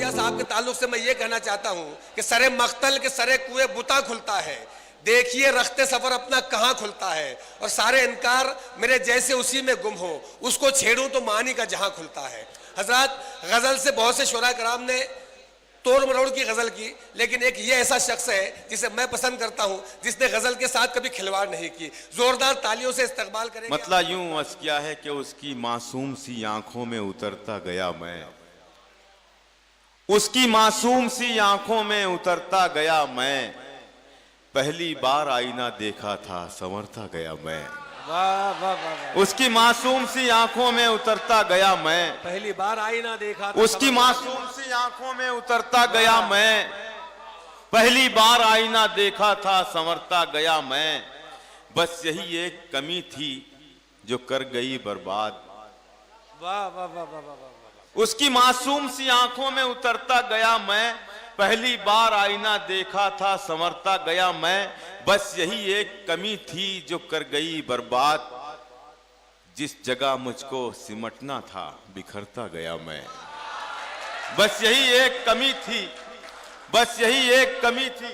जिया साहब के ताल्लुक से मैं ये कहना चाहता हूं कि सरे मख्तल के सरे कुएं बुता खुलता है, देखिए रखते सफर अपना कहां खुलता है, और सारे इनकार मेरे जैसे उसी में गुम हो, उसको छेड़ूं तो मानी का जहां खुलता है। हजरत, गजल से बहुत से शुरा कराम ने तोड़ मरोड़ की गजल की, लेकिन एक ये ऐसा शख्स है जिसे मैं पसंद करता हूं, जिसने गजल के साथ कभी खिलवाड़ नहीं की। जोरदार तालियों से इस्तकबाल करेंगे। मतलब यूं अर्ज किया है कि उसकी मासूम सी आंखों में उतरता गया मैं, उसकी मासूम सी आंखों में उतरता गया मैं, पहली बार आईना देखा था संवरता गया मैं। वाह वाह वाह। उसकी मासूम सी आंखों में उतरता गया मैं, पहली बार आईना देखा था, उसकी मासूम सी आंखों में उतरता गया मैं, पहली बार आईना देखा था संवरता गया मैं, बस यही एक कमी थी जो कर गई बर्बाद। वाह वाह वाह वाह वाह। उसकी मासूम सी आंखों में उतरता गया मैं, पहली बार आईना देखा था संवरता गया मैं, बस यही एक कमी थी जो कर गई बर्बाद, जिस जगह मुझको सिमटना था बिखरता गया मैं। बस यही एक कमी थी, बस यही एक कमी थी,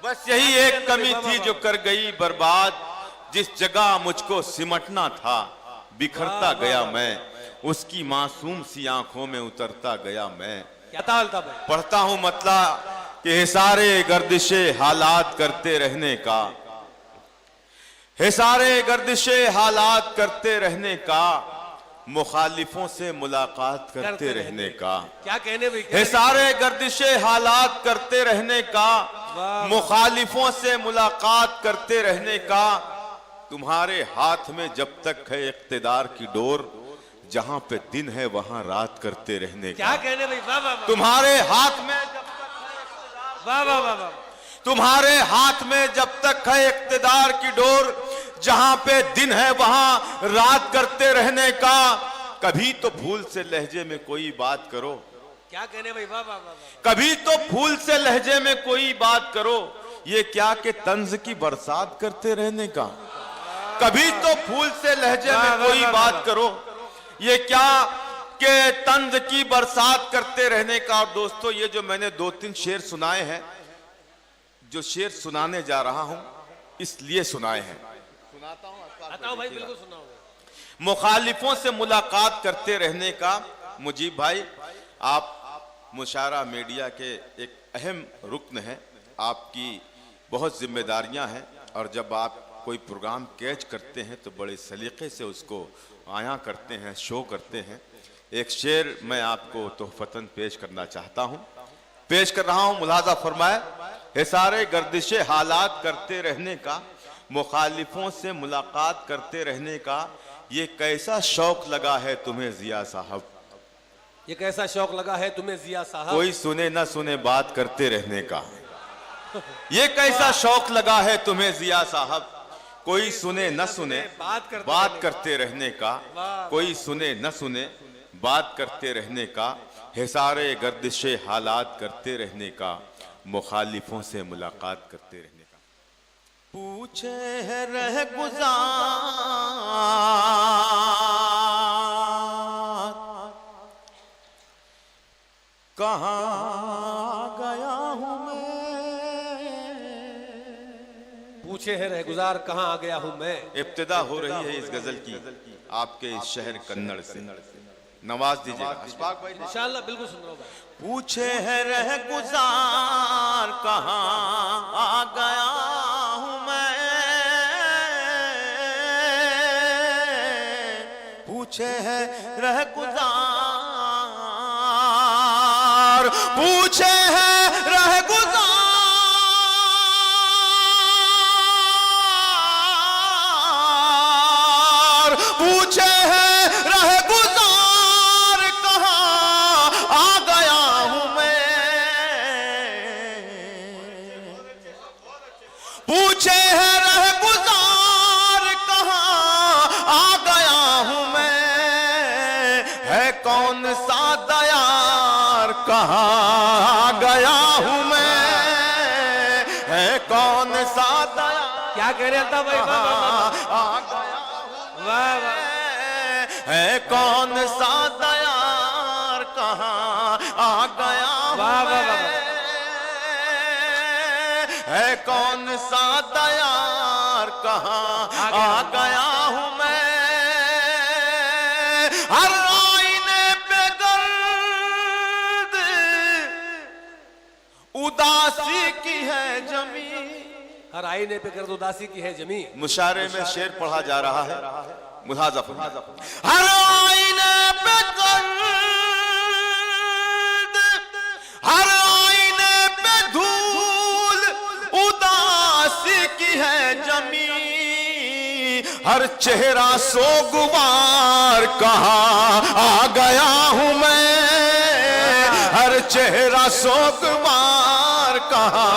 बस यही एक कमी थी जो कर गई बर्बाद, जिस जगह मुझको सिमटना था बिखरता गया मैं, उसकी मासूम सी आंखों में उतरता गया मैं। पढ़ता हूं मतलब कि हिसारे गर्दिशे हालात करते रहने का, हिसारे गर्दिशे हालात करते रहने का, मुखालिफों से मुलाकात करते रहने का। क्या कहने भाई? हिसारे गर्दिशे हालात करते रहने का, मुखालिफों से मुलाकात करते रहने का, तुम्हारे हाथ में जब तक है इख्तिदार की डोर, जहां पे दिन है वहां रात करते रहने का। क्या कहने भाई? वाह वाह। तुम्हारे हाथ में जब तक वाह वाह वाह वाह। तुम्हारे हाथ में जब तक है इख्तिदार की डोर, जहां पे दिन है वहां रात करते रहने का, कभी तो भूल से लहजे में कोई बात करो। क्या कहने भाई? वाह वाह वाह। कभी तो भूल से लहजे में कोई बात करो, ये क्या कि तंज की बरसात करते रहने का। कभी तो भूल से लहजे में कोई बात करो, ये क्या कि तंज की बरसात करते रहने का। और दोस्तों, ये जो मैंने 2-3 शेर सुनाए हैं, जो शेर सुनाने जा रहा हूं इसलिए सुनाए हैं। सुनाता हूं भाई, बिल्कुल सुनाओ। मुखालिफों से मुलाकात करते रहने का। मुजीब भाई, आप मुशारा मीडिया के एक अहम रुकन हैं, आपकी बहुत जिम्मेदारियां हैं, और जब आप कोई प्रोग्राम कैच करते हैं तो बड़े सलीके से उसको आया करते हैं, शो करते हैं। एक शेर मैं आपको तोहफतन पेश करना चाहता हूं, पेश कर रहा हूं, मुलाजा फरमाए। हिसारे गर्दिशे हालात करते रहने का, मुखालिफों से मुलाकात करते रहने का, ये कैसा शौक लगा है तुम्हें जिया साहब, ये कैसा शौक लगा है तुम्हें जिया साहब, कोई सुने ना सुने बात करते रहने का। ये कैसा शौक लगा है तुम्हें जिया साहब, कोई सुने न सुने बात करते रहने का, कोई सुने न सुने बात करते रहने का, हिसारे गर्दिशे हालात करते रहने का, मुखालिफों से मुलाकात करते रहने का। पूछे है रह गुजार कहाँ गया हूँ मैं, पूछे है रह गुजार कहाँ आ गया हूँ मैं। इब्तिदा हो रही है इस गजल की आपके इस शहर कन्नड़ से, नवाज दीजिएगा। इंशाअल्लाह, बिल्कुल सुन रहा हूं भाई। पूछे है रह गुजार कहाँ आ गया हूँ मैं, पूछे है रह गुजार, पूछे है रह गुजार, पूछे है रह गुजार कहाँ आ गया हूँ मैं, पूछे है रह गुजार कहाँ आ गया हूँ मैं, है कौन सा दयार कहाँ आ गया हूँ मैं, है कौन सा दयार। क्या कह रहे था भाई? वाह वाह आ गया वाह वाह। है कौन सा दयार कहाँ आ गया हूं वाह, वाह, वाह, मैं। है कौन सा दयार कहाँ आ गया हूं मैं। हर आईने पे गर्द उदासी की है जमी। हर आईने पे गर्द उदासी की है जमी। मुशारे में शेर पढ़ा जा रहा है, मुलाजा फरमाइए। हर आईने पे गर्द, हर आईने पे धूल उदासी की है जमी। हर चेहरा सोगवार कहाँ आ गया हूं मैं। हर चेहरा सोगवार कहाँ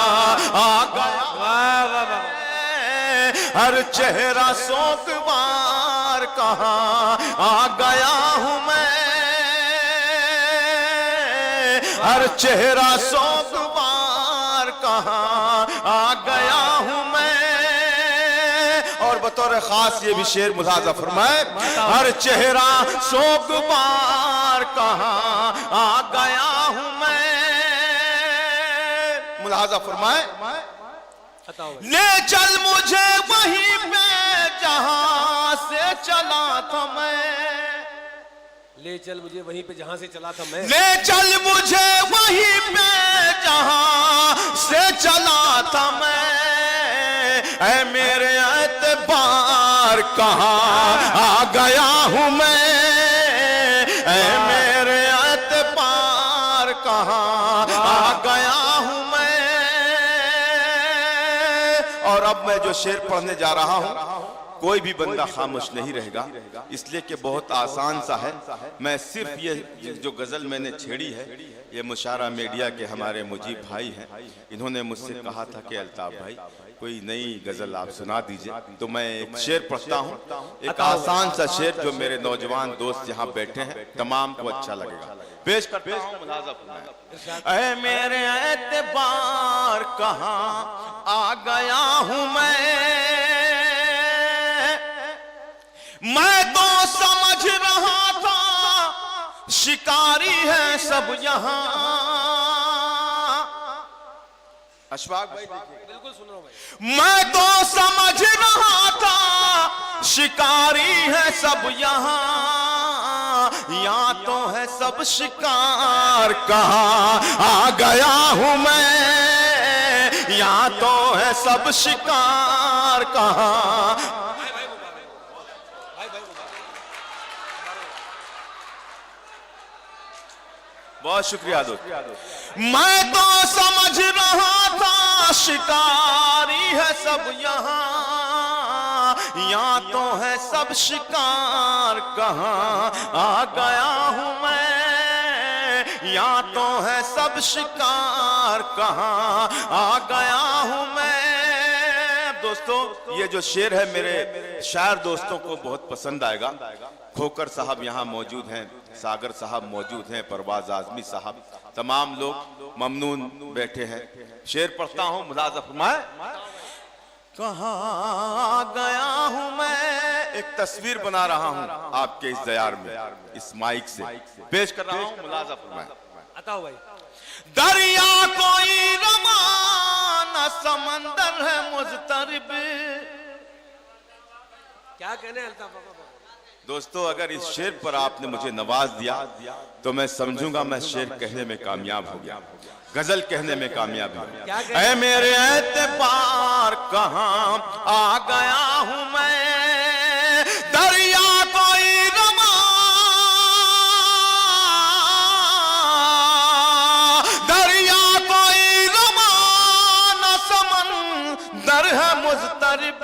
आ गया। वाह वाह वाह। हर चेहरा सोगवार कहाँ आ गया हूं मैं। हर चेहरा सोगवार कहाँ आ गया हूं मैं। और बतौर खास ये भी शेर मुलाजा फरमाए। हर चेहरा सोगवार कहाँ आ गया हूं मैं। मुलाजा फरमाए। ले चल मुझे वहीं पे जहां से चला था मैं। ले चल मुझे वहीं पे जहां से चला था मैं। ले चल मुझे वहीं पे जहां से चला था मैं। ऐ मेरे एतबार कहाँ आ गया हूं मैं। ऐ मेरे एतबार कहाँ आ गया हूं मैं। और अब मैं जो शेर पढ़ने जा रहा हूं कोई भी बंदा खामोश नहीं रहेगा, इसलिए कि बहुत आसान सा है। मैं सिर्फ ये जो गजल मैंने छेड़ी है, ये मुशारा मीडिया के हमारे मुजीब भाई हैं, इन्होंने मुझसे कहा था कि अल्ताफ भाई कोई नई गजल आप सुना दीजिए। तो मैं एक शेर पढ़ता हूँ, एक आसान सा शेर जो मेरे नौजवान दोस्त यहाँ बैठे हैं तमाम को अच्छा लगेगा। पेश करता हूँ मुलाजा फरमाए। ऐ मेरे एतबार कहाँ आ गया हूँ मैं तो समझ रहा था शिकारी है सब यहाँ। अशफाक भाई बिल्कुल सुन रहा हूं भाई। मैं तो समझ रहा था शिकारी है सब यहाँ। यहाँ तो है सब शिकार कहाँ आ गया हूँ मैं। यहाँ तो है सब शिकार कहाँ। बहुत शुक्रिया दोस्त। मैं तो समझ रहा था शिकारी है सब यहाँ। यहाँ तो है सब शिकार कहाँ आ गया हूँ मैं। यहाँ तो है सब शिकार कहाँ आ गया हूँ मैं। दोस्तों ये जो शेर है मेरे शायर दोस्तों को बहुत पसंद आएगा। खोकर साहब यहाँ मौजूद हैं, सागर साहब मौजूद हैं, परवाज आजमी साहब, तमाम लोग ममनून बैठे हैं। शेर पढ़ता हूँ मुलाजा फरमाए। कहाँ गया हूँ मैं। एक तस्वीर बना रहा हूँ आपके इस दयार में, इस माइक से पेश कर रहा हूँ। मुलाजा फरमाए। बताओ भाई। दरिया कोई रवाना समंदर है मुज़तरिब। क्या कहने अल्ताफ बाबा। दोस्तों अगर इस शेर पर आपने मुझे नवाज दिया तो मैं समझूंगा मैं शेर कहने में कामयाब हो गया, गजल कहने में कामयाब हो गया। ऐ मेरे एतबार कहाँ आ गया हूँ मैं। दरिया कोई रवा, दरिया कोई रवाना समंदर है मुज़तरिब।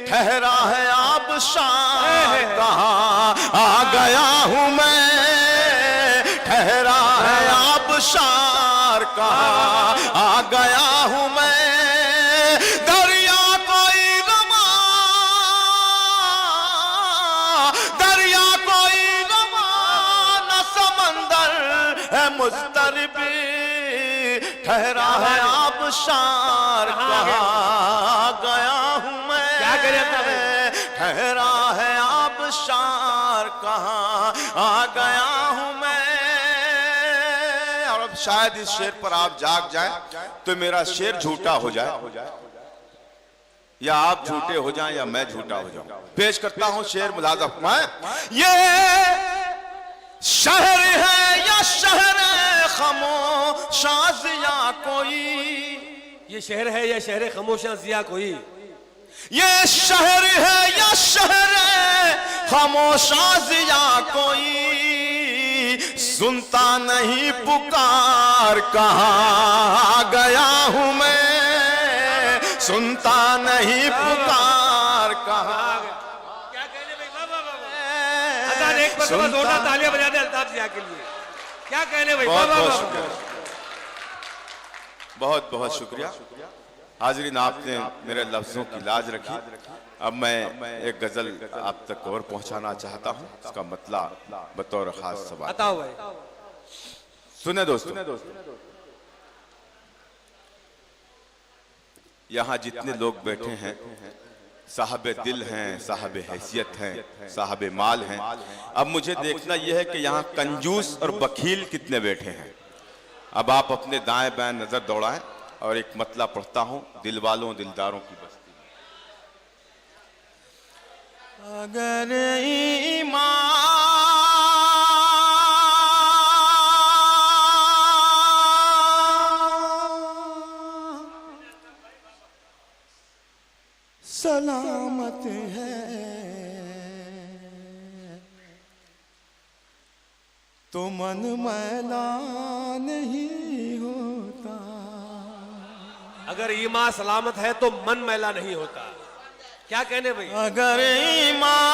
ठहरा है आबशार कहाँ आ गया हूँ मैं। ठहरा है आबशार कहाँ आ गया हूँ मैं। दरिया कोई रवा, दरिया कोई रवाना समंदर है मुज़तरिब। ठहरा है आबशार कहाँ आ गया हूँ मैं। ठहरा है आबशार कहाँ आ गया हूँ मैं। अब शायद इस शेर पर आप जाग जाएं तो मेरा शेर झूठा हो जाए, या आप झूठे हो जाएं या मैं झूठा हो जाऊं। पेश करता हूं शेर मुलाजा फरमाएं। ये शहर है या शहर खामोशां या कोई, ये शहर है या शहर खामोशां जिया कोई, ये शहर है या शहर खामोशां जिया कोई, सुनता नहीं पुकार कहाँ गया हूं मैं, सुनता नहीं पुकार कहाँ। क्या कहने भाई, वाह वाह वाह, अल्ताफ एक मरतबा जोरदार तालियां बजा दे अल्ताफ जिया के लिए। क्या कहने भाई, वाह वाह वाह, बहुत बहुत शुक्रिया। हाजरीन, आपने मेरे लफ्जों की लाज रखी। अब मैं एक गजल आप तक और पहुंचाना चाहता हूं, इसका मतलब बतौर खास सवाल। बताओ भाई। सुने दोस्तों, यहाँ जितने लोग बैठे हैं साहब दिल हैं, साहब हैसियत हैं, साहब माल हैं। अब मुझे देखना यह है कि यहाँ कंजूस और बखील कितने बैठे हैं। अब आप अपने दाएं बाएं नजर दौड़ाएं और एक मतला पढ़ता हूं दिल वालों दिलदारों की बस्ती। अगर ईमान सलामत है तो मन मैला नहीं होता। अगर ईमान सलामत है तो मन मैला नहीं होता। क्या कहने भाई। अगर ईमान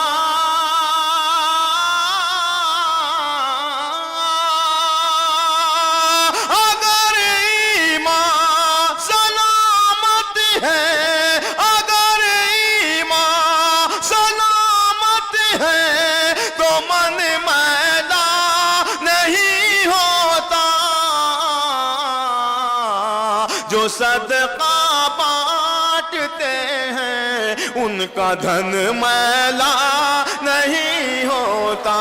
सलामत है, अगर ईमान सलामत है तो मन मैला नहीं होता। जो सदका बांटते हैं उनका धन मैला नहीं होता।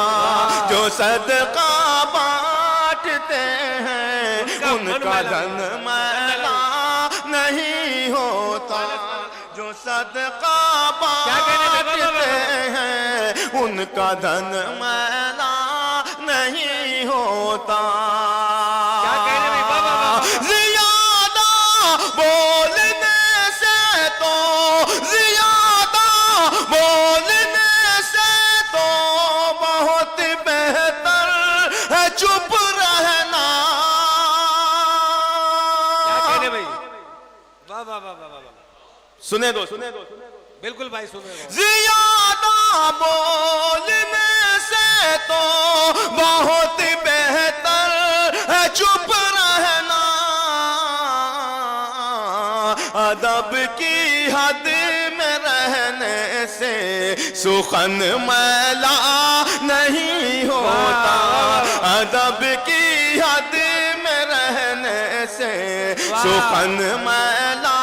जो सदका बांटते हैं उनका धन मैला नहीं होता। जो सदका बांटते हैं उनका धन मैला नहीं होता। जियादा बोलने से तो, जियादा बोलने से तो बहुत बेहतर है चुप रहना। क्या कहने भाई। वाह वाह वाह वाह वाह। सुने दो, बिल्कुल भाई सुने। जियादा बोलने से तो बहुत बेहतर है चुप रहना। अदब की हद में रहने से सुखन मैला नहीं होता। अदब की हद में रहने से सुखन मैला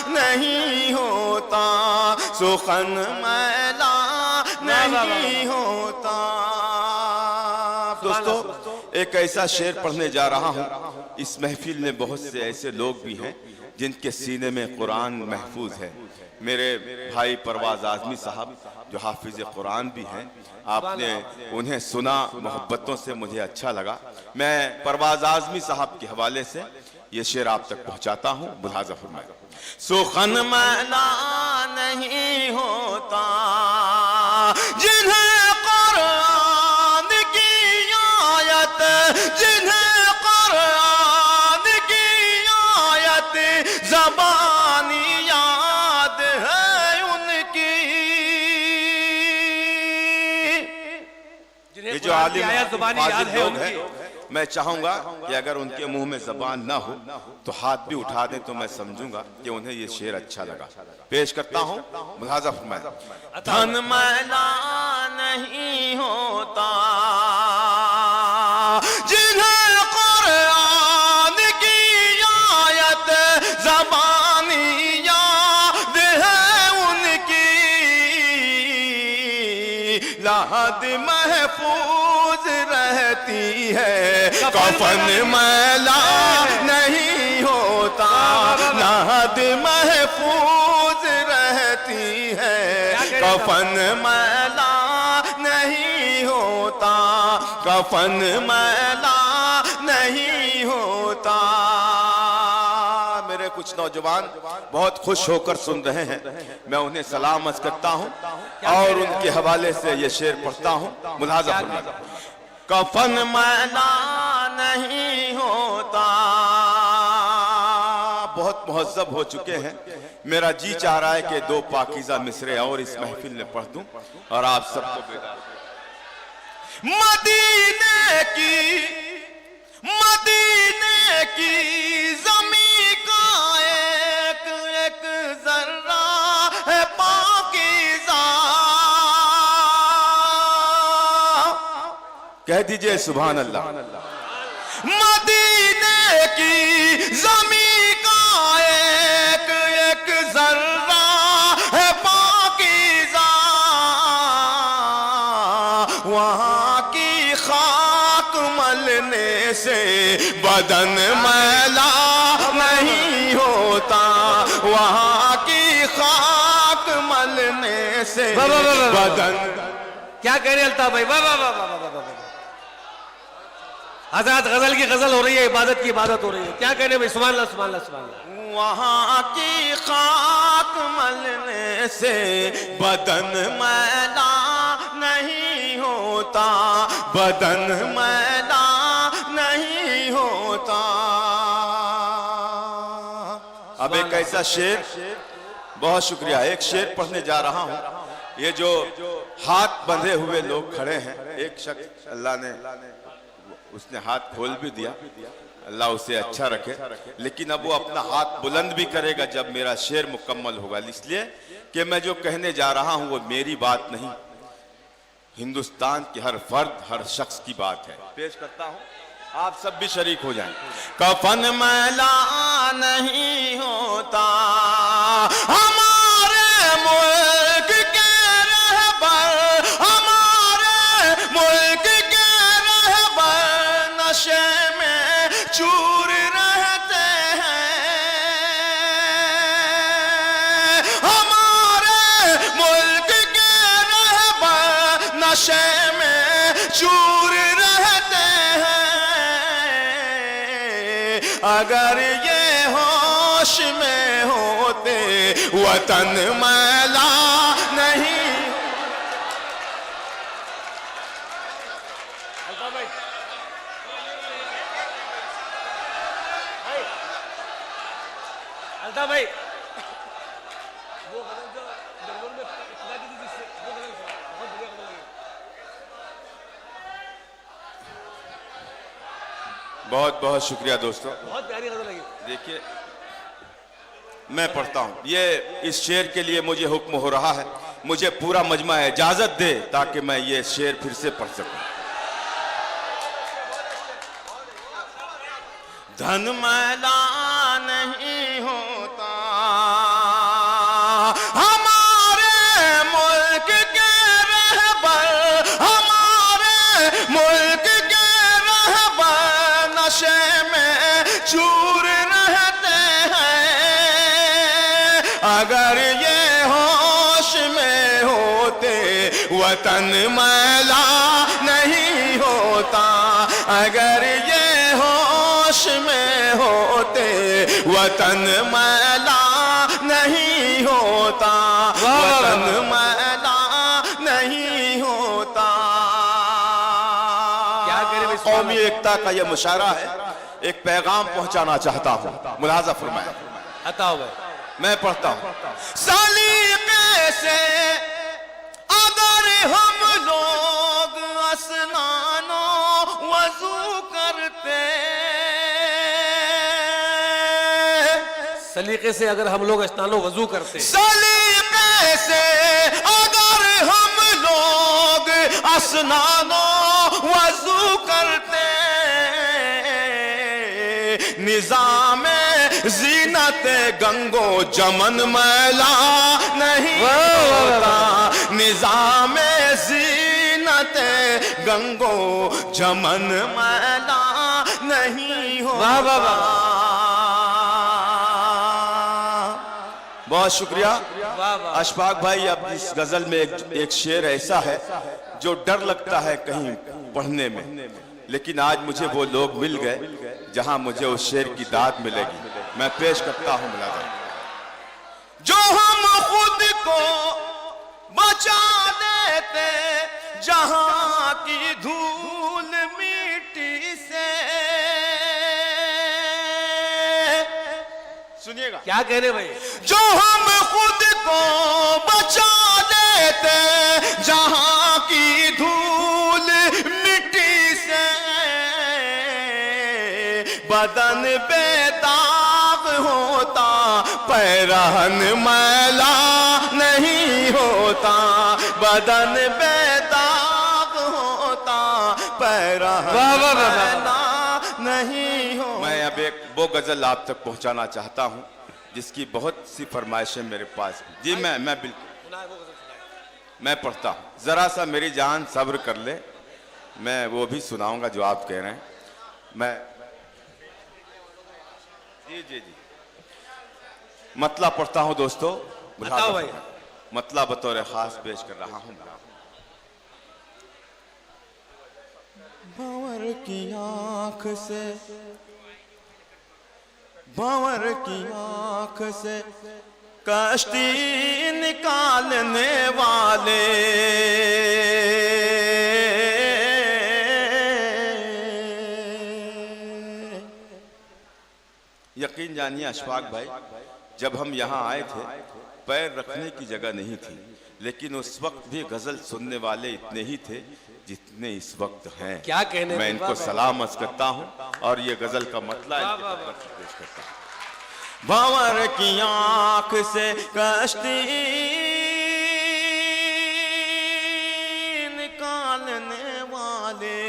नहीं होता। सुखन मैला नहीं होता। दोस्तों, एक ऐसा शेर पढ़ने जा रहा हूं। इस महफिल में बहुत से ऐसे लोग भी हैं जिनके सीने में कुरान महफूज है। मेरे भाई परवाज आजमी साहब जो हाफिज कुरान भी हैं, आपने उन्हें सुना, मोहब्बतों से मुझे अच्छा लगा। मैं परवाज आजमी साहब के हवाले से ये शेर आप तक पहुंचाता हूं, मुलाजा फरमाएं। सुखन मैला नहीं होता जिन्हें कुरान की आयत, जिन्हें कुरान की आयत ज़बानी याद है उनकी। ये जो आलिम लोग हैं, मैं चाहूंगा कि अगर उनके मुंह में जबान ना हो तो हाथ भी उठा दें तो मैं समझूंगा कि उन्हें ये शेर अच्छा लगा। पेश करता हूं, मुलाजा फरमाएं। धन मैला नहीं होता जिन्हें कुरान की आयत ज़बानी याद है उनकी। लाहद महफूज रहती है कफन मैला कफन मैला नहीं होता, कफन मैला नहीं होता। मेरे कुछ नौजवान बहुत खुश होकर सुन रहे हैं, मैं उन्हें सलाम अर्ज करता हूं और उनके हवाले से ये शेर पढ़ता हूं। मुलाजा फरमाइए। कफन मैला नहीं होता। बहुत मुहज्जब हो चुके हैं, मेरा जी चाह रहा है कि दो पाकीज़ा मिसरे और इस महफिल में पढ़ दूं और आप सबको बेदार। मदीने की ज़मीं का एक एक ज़र्रा है पाकीज़ा। कह दीजिए सुभान अल्लाह। मदीने की ज़मीं का एक एक ज़र्रा है पाकीज़ा, वहाँ की खाक मलने से बदन मैला नहीं होता, वहाँ की खाक मलने से बदन। क्या कह रहे अल्ताफ भाई? वाह वाह वाह वाह वाह वाह। हज़रत गजल की गजल हो रही है, इबादत की इबादत हो रही है। क्या कह रहे भाई? सुभान अल्लाह सुभान अल्लाह सुभान अल्लाह। वहाँ की खाक मलने से बदन मैला नहीं होता, बदन मैला नहीं होता। अब एक ऐसा शेर, बहुत शुक्रिया, एक शेर पढ़ने जा रहा हूं। ये जो हाथ बंधे हुए लोग खड़े हैं, एक शख्स अल्लाह ने उसने हाथ खोल भी दिया, अल्लाह उसे अच्छा रखे, लेकिन अब वो अपना हाथ बुलंद भी करेगा जब मेरा शेर मुकम्मल होगा। इसलिए कि मैं जो कहने जा रहा हूं वो मेरी बात नहीं, हिंदुस्तान के हर फर्द हर शख्स की बात है। पेश करता हूं, आप सब भी शरीक हो जाएं। कफन मैला नहीं होता, हमारे मुल्क के रहबर, हमारे मुल्क के रहबर नशे में चूर रहते हैं, हमारे मुल्क के रहबर नशे में चूर रहते हैं। अगर ये होश में होते वतन मैला नहीं। अल्ताफ भाई, वो गजल जो बेंगलोर में इतना की थी जिससे वो गजल बहुत बढ़िया गजल लगी। बहुत बहुत शुक्रिया दोस्तों, बहुत प्यारी गजल लगी। देखिए मैं पढ़ता हूं, ये इस शेर के लिए मुझे हुक्म हो रहा है, मुझे पूरा मजमा इजाजत दे ताकि मैं ये शेर फिर से पढ़ सकूं। धन मैला नहीं होता, हमारे मुल्क के रहबर, हमारे मुल्क के रहबर नशे में चूर रहते हैं। अगर ये होश में होते वतन मैला नहीं होता, अगर ये होश में होते वतन मैला नहीं होता, वतन मैला नहीं होता। क्या करे? कौमी एकता का यह मुशायरा है, एक पैगाम पहुंचाना चाहता हूं, मुलाजा फरमाएं। बताओ भाई, मैं पढ़ता हूं। सलीके से अगर हम लोग स्नानो वजू करते, सलीके से अगर हम लोग स्नानो वजू करते, सलीके से अगर हम लोग स्नानो वजू करते, निजाम जीनत गंगो जमन मैला नहीं होता, निजाम जीनत गंगो जमन मैला नहीं होता। बहुत शुक्रिया। वाह वाह। अशफाक भाई, अब इस गजल में एक शेर ऐसा है जो डर लगता है कहीं पढ़ने में, लेकिन आज मुझे वो लोग मिल गए जहां मुझे उस शेर की दाद मिलेगी। मैं पेश करता हूं मुलाज़ा। जो हम खुद को बचा देते जहां की धूल मिट्टी से। सुनिएगा क्या कह रहे भाई? जो हम खुद को बचा देते जहां की धूल मिट्टी से, बदन बेदाग होता पैरहन मैला नहीं होता, बदन बेदाग होता पैरहन मैला नहीं हो। मैं अब एक वो गजल आप तक पहुंचाना चाहता हूं जिसकी बहुत सी फरमाइशें मेरे पास। जी मैं बिल्कुल मैं पढ़ता हूं, जरा सा मेरी जान सब्र कर ले, मैं वो भी सुनाऊंगा जो आप कह रहे हैं। मैं जी मतला पढ़ता हूं दोस्तों, बताओ भाई। मतला बतौर खास पेश कर रहा हूं। भंवर की आंख से, भंवर की आंख से कश्ती निकालने वाले, यकीन जानिए अशफाक भाई, जब हम यहाँ आए थे पैर रखने की जगह नहीं थी, लेकिन उस वक्त भी गजल सुनने वाले इतने ही थे जितने इस वक्त हैं। क्या कहने, मैं इनको सलाम अर्ज करता हूँ और ये गजल का मतला पेश करता हूँ। भंवर की आंख से कश्ती निकालने वाले,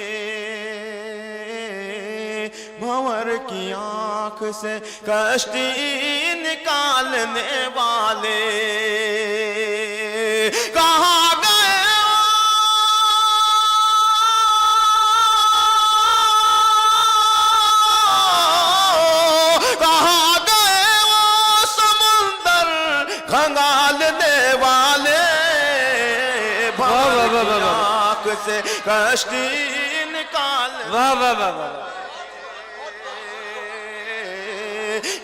भंवर की आंख से कश्ती निकालने वाले, कहाँ गए खंगालने वाले, भंवर की आंख से कश्ती निकाल। वाह वाह वाह वाह।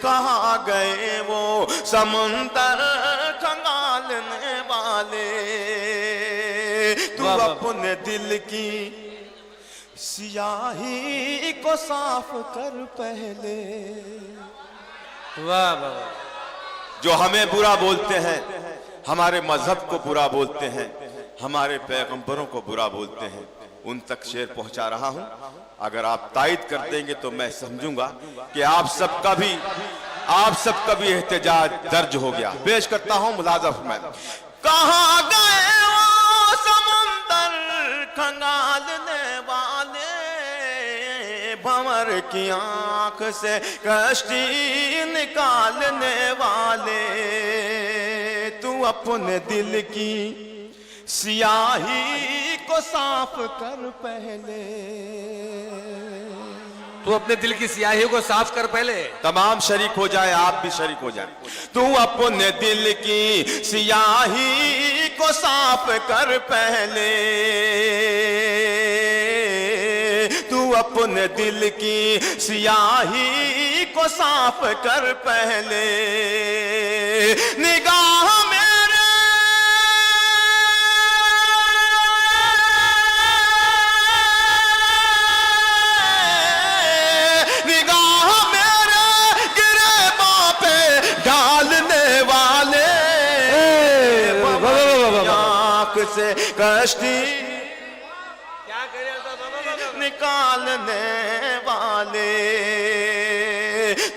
कहाँ गए वो समुंदर खंगालने वाले, तू अपने दिल की सियाही को साफ कर पहले। वाह वाह। जो हमें बुरा बोलते हैं, हमारे मजहब को बुरा बोलते हैं, हमारे पैगंबरों को बुरा बोलते हैं, उन तक शेर पहुंचा रहा हूं। अगर आप तायद कर देंगे तो मैं समझूंगा कि आप सबका भी एहतजाज दर्ज हो गया। पेश करता हूं मुलाज़ा मैं। कहाँ गए वो समंदर खंगालने वाले, भंवर की आंख से कश्ती निकालने वाले, तू अपने दिल की सियाही को साफ कर पहले। तू अपने दिल की सियाही को साफ कर पहले। तमाम शरीक हो जाए, आप भी शरीक हो जाए। तू अपने दिल की सियाही को साफ कर पहले, तू अपने दिल की सियाही को साफ कर पहले। निगाह मेरे निगाह मेरे गिरेबां पे डालने वाले, आंख से कश्ती निकालने वाले,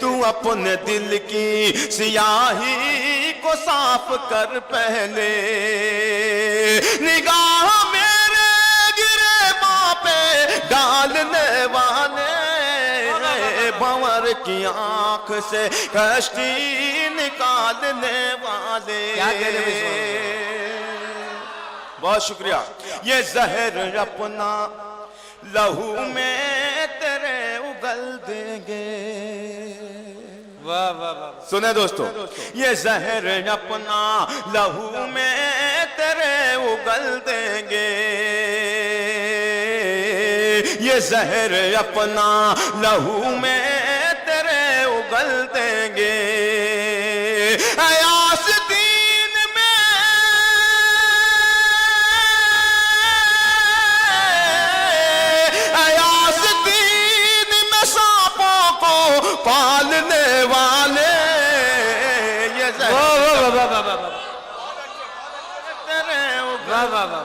तू अपने दिल की सियाही को साफ कर पहले। निगाह मेरे गिरेबां पे डालने वाले, भंवर की आंख से कश्ती निकालने वाले। क्या कहने, बहुत शुक्रिया। ये जहर अपना लहू में तेरे उगल देंगे, वाह वाह वाह। सुने दोस्तों, ये जहर अपना लहू में तेरे उगल देंगे, ये जहर अपना लहू में तेरे उगल देंगे। अयास दीन में, अयास दीन में सांपों को पालने वाले, ये वाह वाह वाह वाह वाह तेरे वाह वाह वाह।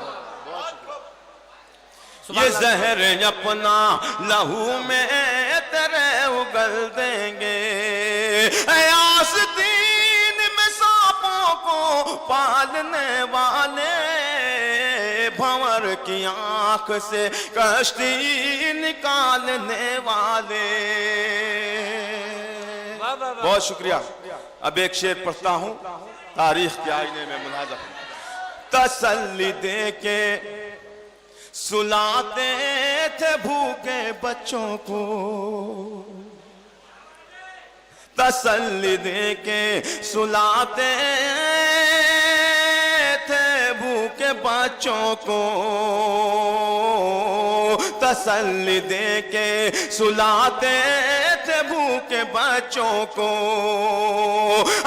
ये जहर अपना लहू में तेरे उगल देंगे। अयास दीन में सांपों को पालने वाले, भंवर की आंख से कश्ती निकालने वाले। बहुत शुक्रिया। अब एक शेर पढ़ता हूं, तारीख के आईने में मुलाजा। तसल्ली दे के सुलाते थे भूखे बच्चों को, तसल्ली दे के सुलाते थे भूखे बच्चों को, तसल्ली दे के सुलाते थे भूखे बच्चों को।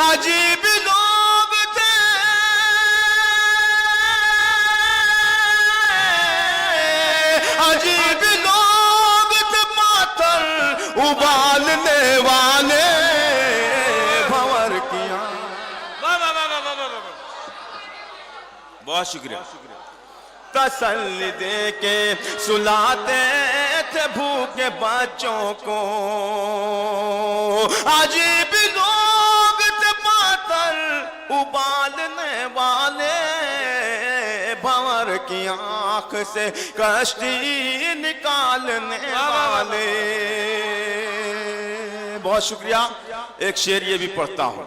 अजीब लोग थे, अजीब लोग थे पाथर उबालने वाले, भंवर किया। बहुत शुक्रिया। तसल्ली दे के सुलाते थे भूखे बच्चों को, अजीब लोग थे पाथर उबालने वाले, भंवर की आंख से कश्ती निकालने वाले। बहुत शुक्रिया। एक शेर ये भी पढ़ता हूं।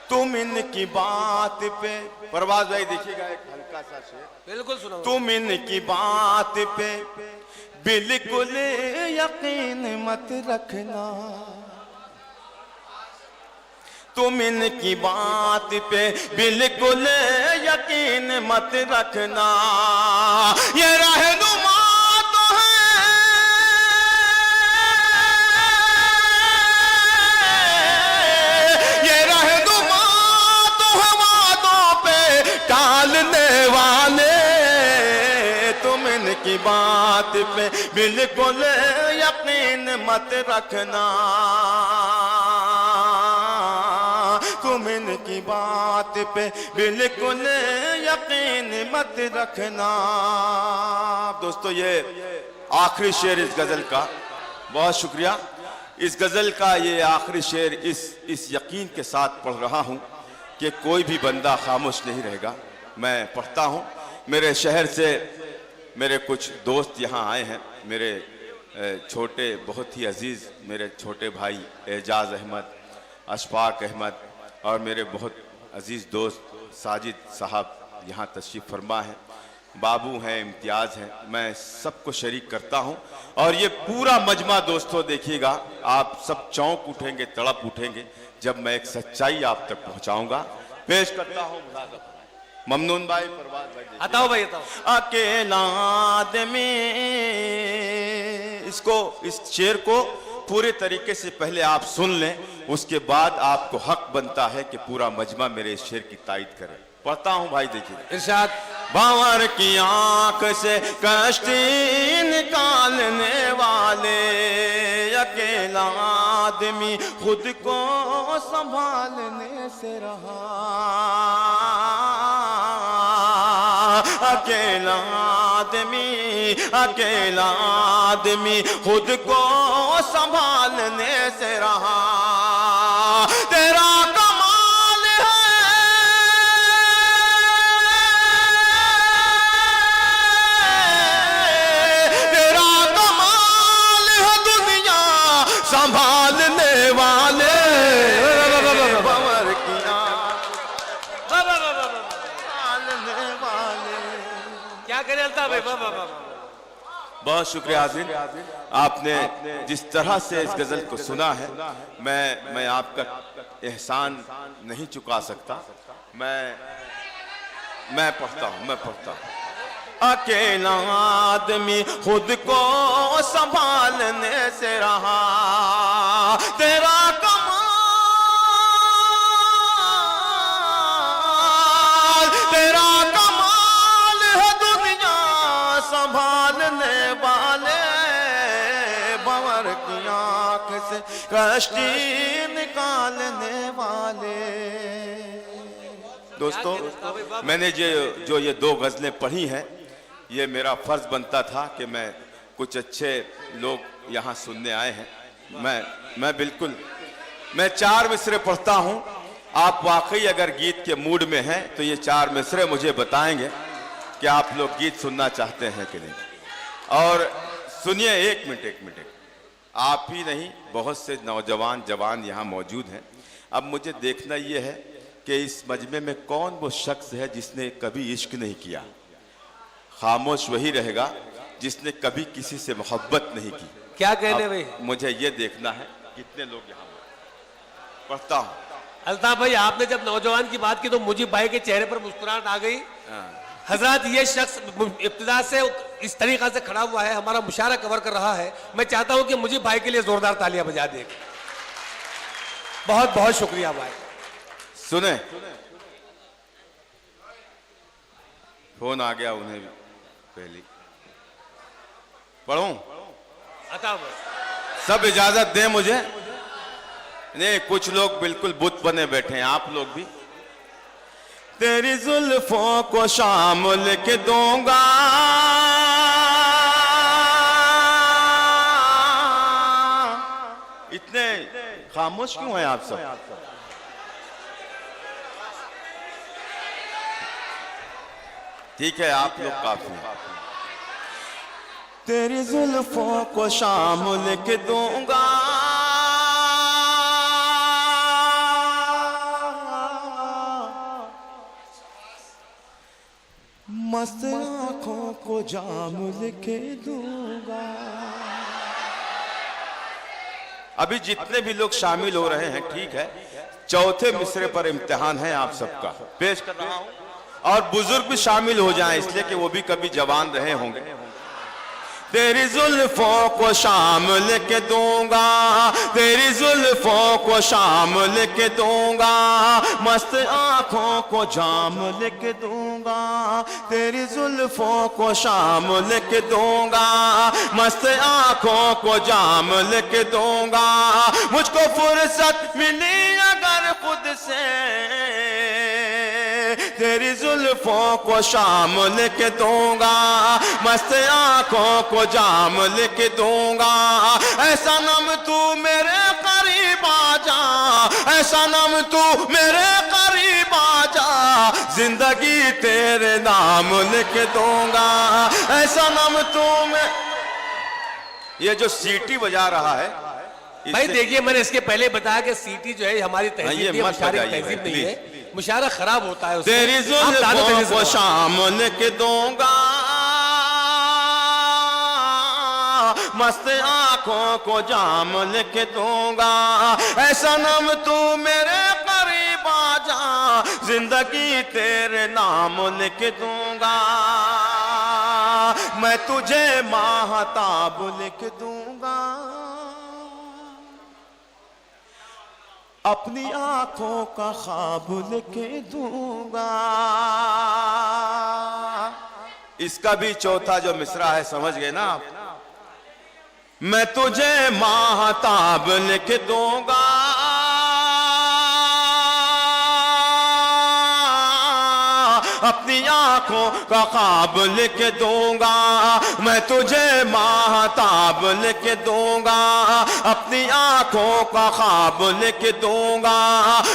तुम इनकी बात पे, परवाज भाई देखिएगा एक हल्का सा शेर। बिल्कुल सुनो। तुम इनकी बात पे बिल्कुल यकीन मत रखना, तुम इनकी बात पे बिल्कुल यकीन मत रखना। ये रहनुमा तो है, ये रहनुमा तो है वादों पे टालने वाले, तुम इनकी बात पे बिल्कुल यकीन मत रखना, तुम इनकी बात पे बिल्कुल यकीन मत रखना। दोस्तों, ये आखिरी शेर इस गजल का। बहुत शुक्रिया। इस गजल का ये आखिरी शेर इस यकीन के साथ पढ़ रहा हूं कि कोई भी बंदा खामोश नहीं रहेगा। मैं पढ़ता हूं। मेरे शहर से मेरे कुछ दोस्त यहाँ आए हैं। मेरे छोटे, बहुत ही अजीज मेरे छोटे भाई एजाज अहमद, अशफाक अहमद और मेरे बहुत अजीज दोस्त साजिद साहब यहाँ तशरीफ़ फरमा हैं। बाबू हैं, इम्तियाज़ हैं। मैं सबको शरीक करता हूँ। और ये पूरा मजमा दोस्तों देखिएगा, आप सब चौंक उठेंगे, तड़प उठेंगे जब मैं एक सच्चाई आप तक पहुँचाऊँगा। पेश करता हूँ ममनून भाई, परवाज भाई। हटाओ भाई हटाओ। अकेला आदमी, इस शेर को पूरे तरीके से पहले आप सुन लें, उसके बाद आपको हक बनता है कि पूरा मजमा मेरे इस शेर की तायद करे। पढ़ता हूं भाई, देखिए। इरशाद। भंवर की आंख से कश्ती निकालने वाले, अकेला आदमी खुद को संभालने से रहा, अकेला आदमी खुद को संभालने से रहा। तेरा कमाल है, तेरा कमाल है दुनिया संभालने वाले, भंवर की संभालने वाले। क्या करे अल्ताफ भाई? वाह वाह वाह। बहुत शुक्रिया हाज़रीन, आपने जिस तरह से इस गजल को सुना है, मैं आपका एहसान नहीं चुका सकता। मैं पढ़ता हूँ। अकेला आदमी खुद को संभालने से रहा, तेरा कमाल है दुनिया संभालने वाले, भंवर की आंख से कश्ती निकालने वाले। दोस्तों, मैंने जो ये दो गजलें पढ़ी हैं, ये मेरा फर्ज बनता था कि मैं कुछ अच्छे लोग यहाँ सुनने आए हैं। मैं 4 मिसरे पढ़ता हूँ। आप वाकई अगर गीत के मूड में हैं तो ये 4 मिसरे मुझे बताएंगे कि आप लोग गीत सुनना चाहते हैं कि नहीं। और सुनिए, एक मिनट, आप ही नहीं, बहुत से नौजवान जवान यहाँ मौजूद हैं। अब मुझे देखना ये है कि इस मजमे में कौन वो शख्स है जिसने कभी इश्क नहीं किया। खामोश वही रहेगा जिसने कभी किसी से मोहब्बत नहीं की। क्या कहने भाई? मुझे ये देखना है कितने लोग यहाँ पढ़ता हूँ। अल्ताफ भाई, आपने जब नौजवान की बात की तो मुझे भाई के चेहरे पर मुस्कुराहट आ गई। हजरत, ये शख्स इब्तिदा से इस तरीका से खड़ा हुआ है, हमारा मुशायरा कवर कर रहा है। मैं चाहता हूं कि मुझे भाई के लिए जोरदार तालियां बजा दे। बहुत बहुत शुक्रिया भाई। सुने, फोन आ गया उन्हें पहले पढ़ूं। सब इजाजत दें मुझे। नहीं, कुछ लोग बिल्कुल बुत बने बैठे हैं, आप लोग भी। तेरी जुल्फों को शामिल के दूंगा, इतने खामोश क्यों हैं आप सब? ठीक है, आप लोग काफी हैं। तेरी जुल्फों को शामिल के दूंगा, मस्त आंखों को जाम लिखे दूंगा। अभी जितने भी लोग शामिल हो रहे हैं, ठीक है, चौथे मिसरे पर इम्तिहान है आप सबका, पेश कर रहा हूं। और बुजुर्ग भी शामिल हो जाएं, इसलिए कि वो भी कभी जवान रहे होंगे। तेरी जुल्फों को शामिल के दूंगा, तेरी जुल्फों को शामिल के दूंगा, मस्त आंखों को जाम लेके दूंगा। तेरी जुल्फों को शामिल के दूंगा, मस्त आंखों को जाम लेके दूंगा। मुझको फुर्सत मिली अगर खुद से, तेरी जुल्फों को शामिल के दूंगा, मस्त आंखों को जाम लिख दूंगा। ऐसा नम तू मेरे करीब आ जा, ऐसा नम तू मेरे करीब आ जा, जिंदगी तेरे नाम लिख दूंगा। ऐसा नम तू में, ये जो सीटी बजा रहा है भाई देखिए, मैंने इसके पहले बताया कि सीटी जो है हमारी तहजीब नहीं है, मुशायरा खराब होता है। तेरी जुल्फों को शामिल के दूंगा, मस्त आंखों को जाम लिख दूंगा। ऐसा नम तू मेरे करीब आ जा, जिंदगी तेरे नाम लिख दूंगा। मैं तुझे माहताब लिख दूंगा, अपनी आंखों का ख्वाब लिख दूंगा। इसका भी चौथा जो मिसरा है, समझ गए ना आप? मैं तुझे माहताब लिख दूंगा, अपनी आंखों का ख्वाब लिख दूंगा। मैं तुझे माहताब लिख दूंगा, अपनी आंखों का ख्वाब लिख दूंगा।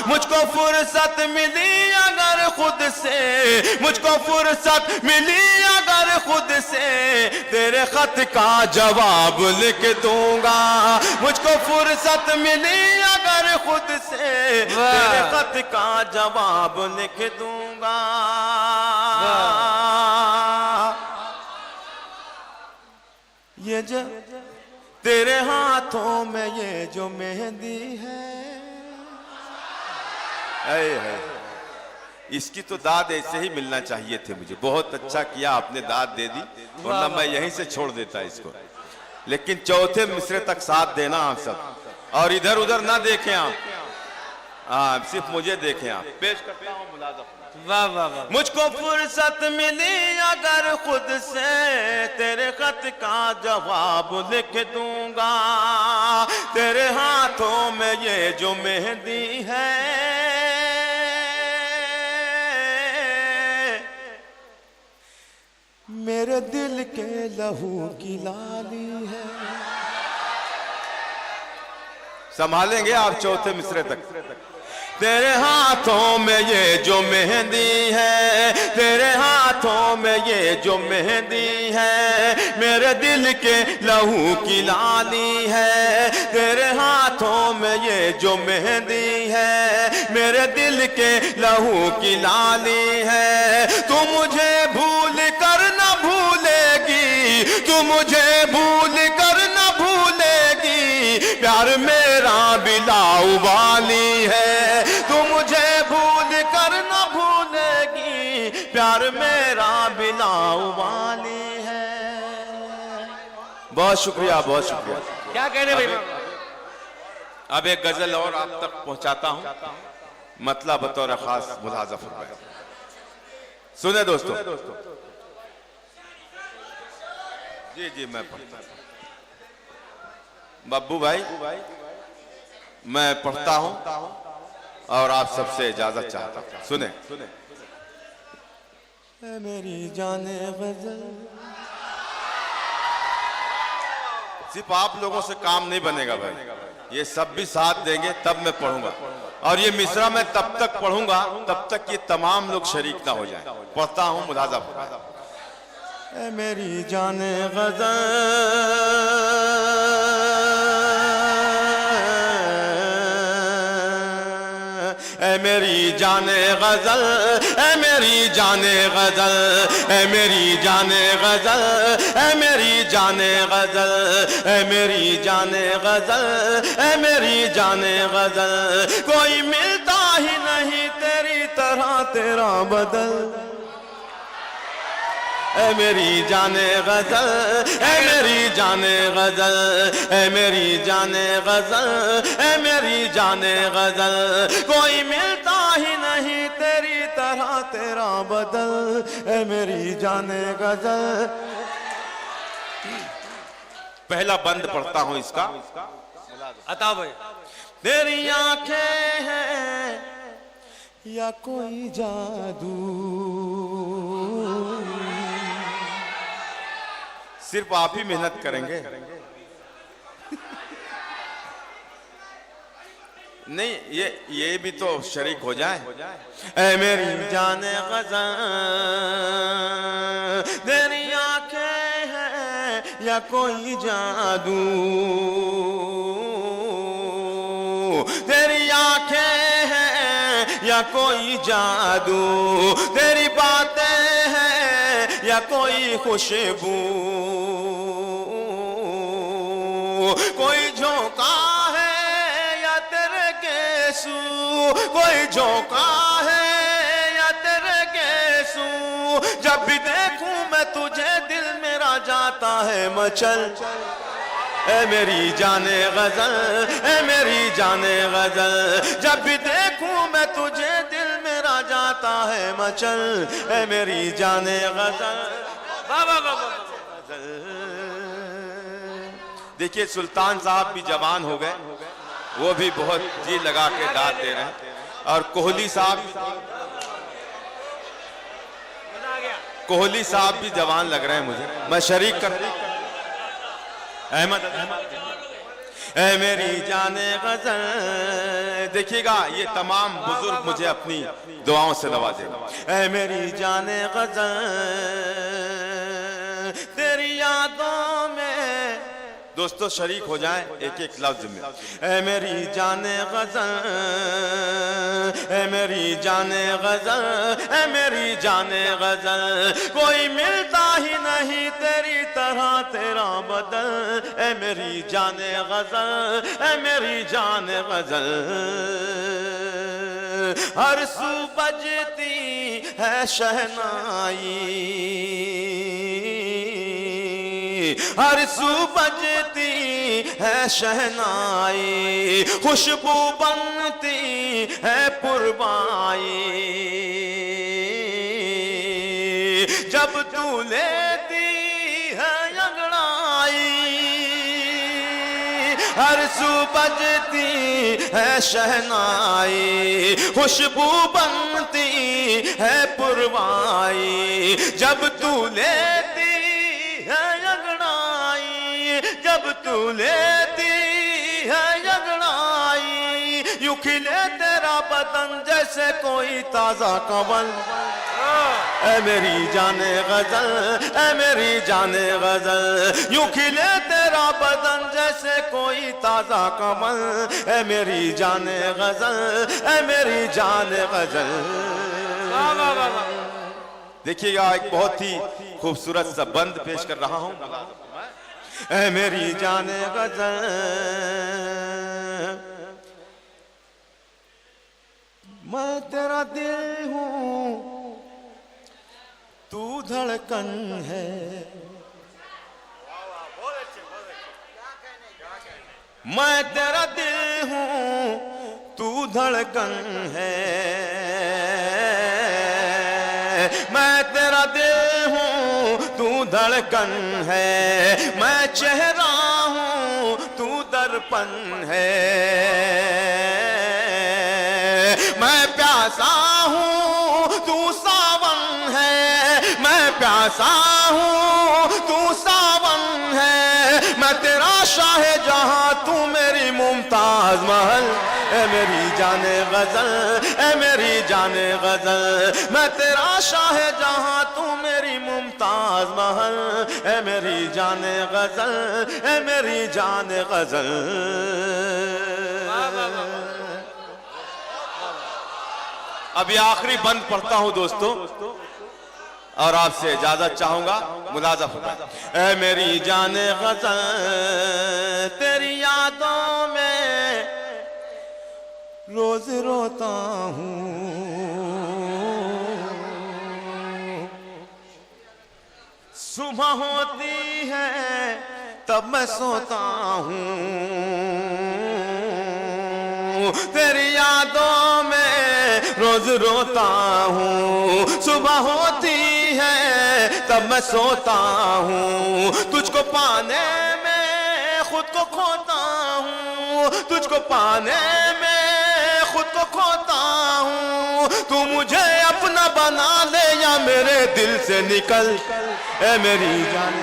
मुझको फुर्सत मिली अगर खुद से, मुझको फुर्सत मिली अगर खुद से, तेरे खत का जवाब लिख दूंगा। मुझको फुर्सत मिली अगर खुद से, तेरे खत का जवाब लिख दूंगा। ये जो तेरे हाथों में ये जो मेहंदी है, इसकी तो दाद ऐसे ही मिलना चाहिए थे मुझे। बहुत अच्छा किया आपने दाद दे दी, वरना मैं यहीं से छोड़ देता इसको। लेकिन चौथे मिसरे तक साथ देना आप सब, और इधर उधर ना देखें आप, हाँ सिर्फ मुझे देखें आप। पेश करता हूँ मुलाज़ा। वाह वाह वाह। मुझको फुर्सत मिली अगर खुद से तेरे खत का जवाब लिख दूंगा। तेरे हाथों में ये जो मेहंदी है, मेरे दिल के लहू की लाली है। संभालेंगे आप चौथे मिसरे तक। तेरे हाथों में ये जो मेहंदी है, तेरे हाथों में ये जो मेहंदी है, मेरे दिल के लहू की लाली है। तेरे हाथों में ये जो मेहंदी है, मेरे दिल के लहू की लाली है। तू मुझे भूल कर न भूलेगी, तू मुझे भूल कर न भूलेगी, प्यार मेरा बिलाऊ वाली है। तू मुझे भूल कर न भूलेगी, प्यार मेरा बिलाऊ वाली है। बहुत शुक्रिया, बहुत शुक्रिया। क्या कहने भाई। अब एक गजल और आप तक पहुंचाता हूं, मतलब बतौर खास मुलाज़ा फरमाइए। सुने दोस्तों। जी जी मैं पढ़ता हूं। बब्बू भाई मैं पढ़ता हूं और आप सबसे इजाजत चाहता हूं। सुने। मेरी जाने गजल, सिर्फ आप लोगों से काम नहीं बनेगा भाई, ये सब भी साथ देंगे तब मैं पढ़ूंगा। और ये मिसरा मैं तब तक पढ़ूंगा तब तक ये तमाम लोग शरीक ना हो जाएं। पढ़ता हूं मुलाज़ा। मेरी जाने गजल, ऐ मेरी जाने गजल, ऐ मेरी जाने गजल, ऐ मेरी जाने गजल, ऐ मेरी जाने गजल, ऐ मेरी जाने गजल, ऐ मेरी जाने गजल। कोई मिलता ही नहीं तेरी तरह तेरा बदल। ऐ मेरी जाने गजल, ऐ मेरी जाने गजल, ऐ मेरी जाने गजल, ऐ मेरी जाने गजल। कोई मिलता ही नहीं तेरी तरह तेरा बदल, ऐ मेरी जाने गजल। पहला बंद पढ़ता हूं इसका। अता भाई। तेरी आंखें हैं या कोई जादू, सिर्फ आप ही मेहनत करेंगे। नहीं ये भी तो शरीक हो जाए। ऐ मेरी जाने गजल, तेरी आंखें हैं या कोई जादू, तेरी आंखें हैं या कोई जादू, तेरी बातें हैं या कोई खुशबू, कोई झोंका है या तेरे गेसू, कोई झोंका है या तेरे गेसू। जब भी देखूं मैं तुझे दिल मेरा जाता है मचल। ऐ मेरी जाने गजल, ऐ मेरी जाने गजल, जब भी देखूं मैं तुझे दिल मेरा जाता है मचल। ऐ मेरी जाने गजल। देखिए सुल्तान साहब भी जवान हो गए, वो भी बहुत जी लगा के दाद दे रहे हैं। और कोहली साहब भी जवान लग रहे हैं मुझे। मैं शरीक कर अहमद। ऐ मेरी जाने गजल, देखिएगा ये तमाम बुजुर्ग मुझे अपनी दुआओं से नवाजेगा। ऐ मेरी जाने गजल, तेरी यादों में, दोस्तों शरीक हो जाएं एक एक लफ्ज में। ऐ मेरी जाने गजल, ऐ मेरी जाने गजल, ए मेरी जाने गजल, कोई मिलता ही नहीं तेरी तरह तेरा बदल, ए मेरी जाने गजल, ए मेरी जाने गजल। हर सू बजती है शहनाई, हर सू बजती है शहनाई, खुशबू बनती है पुरबाई, जब तू लेती है अंगड़ाई। हर सू बजती है शहनाई, खुशबू बनती है पुरवाई, जब तू लेती है अंगड़ाई, जब तू लेती है अंगड़ाई। यूं खिले तेरा बदन जैसे कोई ताजा कमल, ऐ मेरी जाने गजल, ऐ मेरी जाने गजल। यूं खिले तेरा बदन जैसे कोई ताजा कमल, ऐ मेरी जाने गजल, ऐ मेरी जाने गजल। देखिएगा एक बहुत ही खूबसूरत सा बंद पेश कर रहा हूं। ऐ मेरी जाने गजल, मैं तेरा दिल हूं तू धड़कन है, मैं तेरा दिल हूं तू धड़कन है, मैं तेरा दिल हूं तू धड़कन है, मैं चेहरा हूं तू दर्पण है, मैं प्यासा हूं तू सावन है, मैं प्यासा हूं तू सावन है, मैं तेरा शाह जहां तू मेरी मुमताज महल। ऐ मेरी जाने गजल, ऐ मेरी जाने गजल, मैं तेरा शाह जहां तू मेरी मुमताज महल, ऐ मेरी जाने गजल, ऐ मेरी जाने गजल। अभी आखिरी बंद पढ़ता हूं दोस्तों और आपसे इजाजत चाहूंगा, मुलाजा फरमाएं। ऐ मेरी जाने गजल, तेरी यादों में रोज रोता हूं, सुबह होती है तब मैं सोता हूं, तेरी यादों में रोज रोता हूँ, सुबह होती है तब मैं सोता हूँ, तुझको पाने में खुद को खोता हूँ, तुझको पाने में खुद को खोता हूँ, तू मुझे अपना बना ले या मेरे दिल से निकल। ऐ मेरी जान